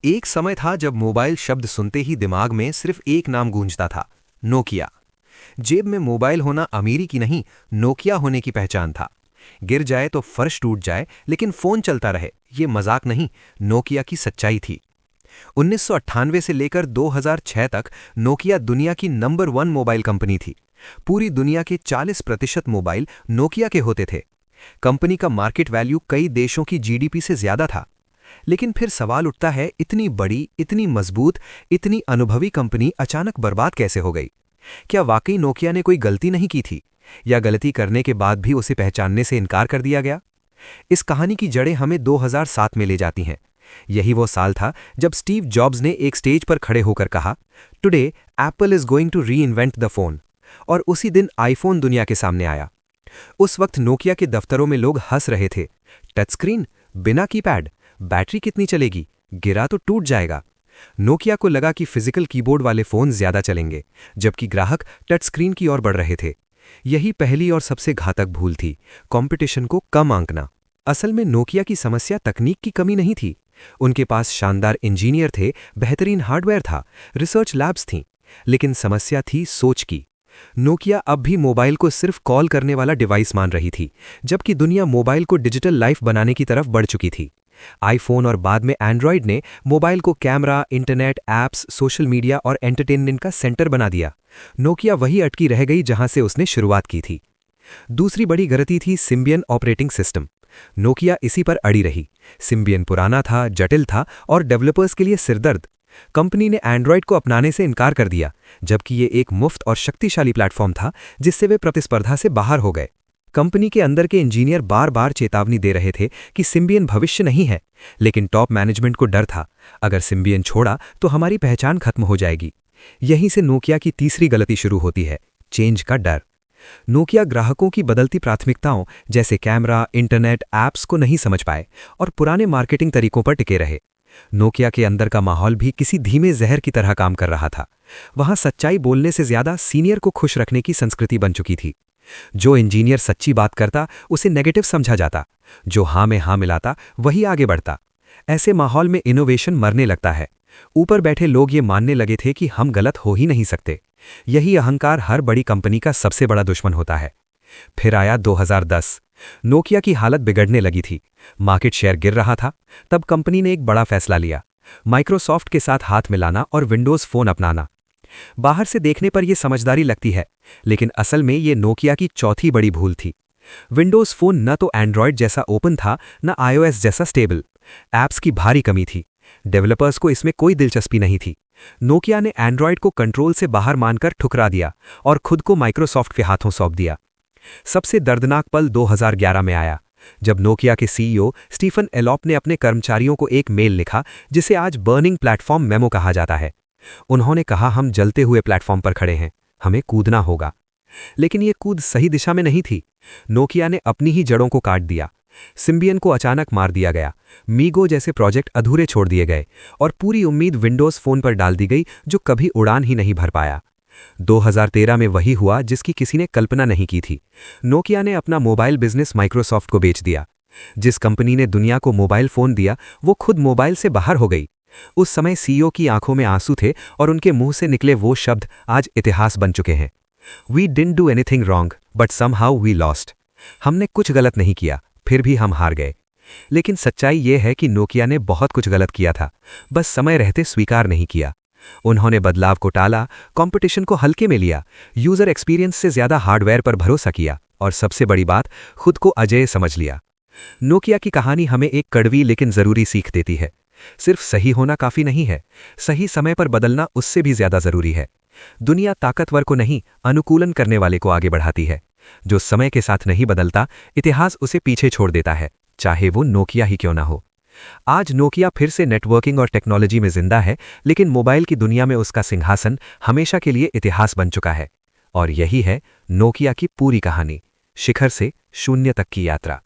एक समय था जब मोबाइल शब्द सुनते ही दिमाग में सिर्फ एक नाम गूंजता था, नोकिया। जेब में मोबाइल होना अमीरी की नहीं, नोकिया होने की पहचान था। गिर जाए तो फर्श टूट जाए लेकिन फोन चलता रहे, ये मजाक नहीं, नोकिया की सच्चाई थी। 1998 से लेकर 2006 तक नोकिया दुनिया की नंबर 1 मोबाइल कंपनी थी। पूरी दुनिया के 40% मोबाइल नोकिया के होते थे। कंपनी का मार्केट वैल्यू कई देशों की जीडीपी से ज्यादा था। लेकिन फिर सवाल उठता है, इतनी बड़ी, इतनी मजबूत, इतनी अनुभवी कंपनी अचानक बर्बाद कैसे हो गई? क्या वाकई नोकिया ने कोई गलती नहीं की थी, या गलती करने के बाद भी उसे पहचानने से इनकार कर दिया गया? इस कहानी की जड़ें हमें 2007 में ले जाती हैं। यही वो साल था जब स्टीव जॉब्स ने एक स्टेज पर खड़े होकर कहा, today Apple is going to reinvent the phone. और उसी दिन आईफोन दुनिया के सामने आया। उस वक्त नोकिया के दफ्तरों में लोग हंस रहे थे। टच स्क्रीन, बिना कीपैड, बैटरी कितनी चलेगी, गिरा तो टूट जाएगा। नोकिया को लगा कि फिजिकल कीबोर्ड वाले फोन ज्यादा चलेंगे, जबकि ग्राहक टच स्क्रीन की ओर बढ़ रहे थे। यही पहली और सबसे घातक भूल थी, कंपटीशन को कम आंकना। असल में नोकिया की समस्या तकनीक की कमी नहीं थी। उनके पास शानदार इंजीनियर थे, बेहतरीन हार्डवेयर था, रिसर्च लैब्स थीं, लेकिन समस्या थी सोच की। नोकिया अब भी मोबाइल को सिर्फ कॉल करने वाला डिवाइस मान रही थी, जबकि दुनिया मोबाइल को डिजिटल लाइफ बनाने की तरफ बढ़ चुकी थी। आईफोन और बाद में एंड्रॉयड ने मोबाइल को camera, internet, apps, social media और एंटरटेनमेंट का सेंटर बना दिया। नोकिया वही अटकी रह गई जहां से उसने शुरुआत की थी। दूसरी बड़ी गलती थी सिम्बियन ऑपरेटिंग सिस्टम। नोकिया इसी पर अड़ी रही। सिम्बियन पुराना था, जटिल था और डेवलपर्स के लिए सिरदर्द। कंपनी ने एंड्रॉयड को अपनाने से इनकार कर दिया, जबकि ये एक मुफ्त और शक्तिशाली प्लेटफॉर्म था जिससे वे प्रतिस्पर्धा से बाहर हो गए। कंपनी के अंदर के इंजीनियर बार बार चेतावनी दे रहे थे कि सिम्बियन भविष्य नहीं है, लेकिन टॉप मैनेजमेंट को डर था, अगर सिम्बियन छोड़ा तो हमारी पहचान खत्म हो जाएगी। यहीं से नोकिया की तीसरी गलती शुरू होती है, चेंज का डर। नोकिया ग्राहकों की बदलती प्राथमिकताओं जैसे कैमरा, इंटरनेट, ऐप्स को नहीं समझ पाए और पुराने मार्केटिंग तरीकों पर टिके रहे। नोकिया के अंदर का माहौल भी किसी धीमे जहर की तरह काम कर रहा था। वहां सच्चाई बोलने से ज्यादा सीनियर को खुश रखने की संस्कृति बन चुकी थी। जो इंजीनियर सच्ची बात करता उसे नेगेटिव समझा जाता, जो हां में हां मिलाता वही आगे बढ़ता। ऐसे माहौल में इनोवेशन मरने लगता है। ऊपर बैठे लोग ये मानने लगे थे कि हम गलत हो ही नहीं सकते। यही अहंकार हर बड़ी कंपनी का सबसे बड़ा दुश्मन होता है। फिर आया 2010। नोकिया की हालत बिगड़ने लगी थी, मार्केट शेयर गिर रहा था। तब कंपनी ने एक बड़ा फैसला लिया, माइक्रोसॉफ्ट के साथ हाथ मिलाना और विंडोज फोन अपनाना। बाहर से देखने पर यह समझदारी लगती है, लेकिन असल में यह नोकिया की चौथी बड़ी भूल थी। विंडोज फोन न तो एंड्रॉयड जैसा ओपन था, न आईओएस जैसा स्टेबल। ऐप्स की भारी कमी थी, डेवलपर्स को इसमें कोई दिलचस्पी नहीं थी। नोकिया ने एंड्रॉयड को कंट्रोल से बाहर मानकर ठुकरा दिया और खुद को माइक्रोसॉफ्ट के हाथों सौंप दिया। सबसे दर्दनाक पल 2011 में आया, जब नोकिया के सीईओ स्टीफन एलॉप ने अपने कर्मचारियों को एक मेल लिखा जिसे आज बर्निंग प्लेटफॉर्म मेमो कहा जाता है। उन्होंने कहा, हम जलते हुए प्लेटफॉर्म पर खड़े हैं, हमें कूदना होगा। लेकिन यह कूद सही दिशा में नहीं थी। नोकिया ने अपनी ही जड़ों को काट दिया। सिम्बियन को अचानक मार दिया गया, मीगो जैसे प्रोजेक्ट अधूरे छोड़ दिए गए और पूरी उम्मीद विंडोज फोन पर डाल दी गई जो कभी उड़ान ही नहीं भर पाया। 2013 में वही हुआ जिसकी किसी ने कल्पना नहीं की थी। नोकिया ने अपना मोबाइल बिजनेस माइक्रोसॉफ्ट को बेच दिया। जिस कंपनी ने दुनिया को मोबाइल फोन दिया, वो खुद मोबाइल से बाहर हो गई। उस समय सीईओ की आंखों में आंसू थे और उनके मुंह से निकले वो शब्द आज इतिहास बन चुके हैं, we didn't do anything wrong but somehow we lost. हमने कुछ गलत नहीं किया, फिर भी हम हार गए। लेकिन सच्चाई यह है कि नोकिया ने बहुत कुछ गलत किया था, बस समय रहते स्वीकार नहीं किया। उन्होंने बदलाव को टाला, कंपटीशन को हल्के में लिया, यूजर एक्सपीरियंस से ज्यादा हार्डवेयर पर भरोसा किया और सबसे बड़ी बात, खुद को अजेय समझ लिया। नोकिया की कहानी हमें एक कड़वी लेकिन जरूरी सीख देती है, सिर्फ सही होना काफी नहीं है, सही समय पर बदलना उससे भी ज्यादा जरूरी है। दुनिया ताकतवर को नहीं, अनुकूलन करने वाले को आगे बढ़ाती है। जो समय के साथ नहीं बदलता, इतिहास उसे पीछे छोड़ देता है, चाहे वो नोकिया ही क्यों ना हो। आज नोकिया फिर से नेटवर्किंग और टेक्नोलॉजी में जिंदा है, लेकिन मोबाइल की दुनिया में उसका सिंहासन हमेशा के लिए इतिहास बन चुका है। और यही है नोकिया की पूरी कहानी, शिखर से शून्य तक की यात्रा।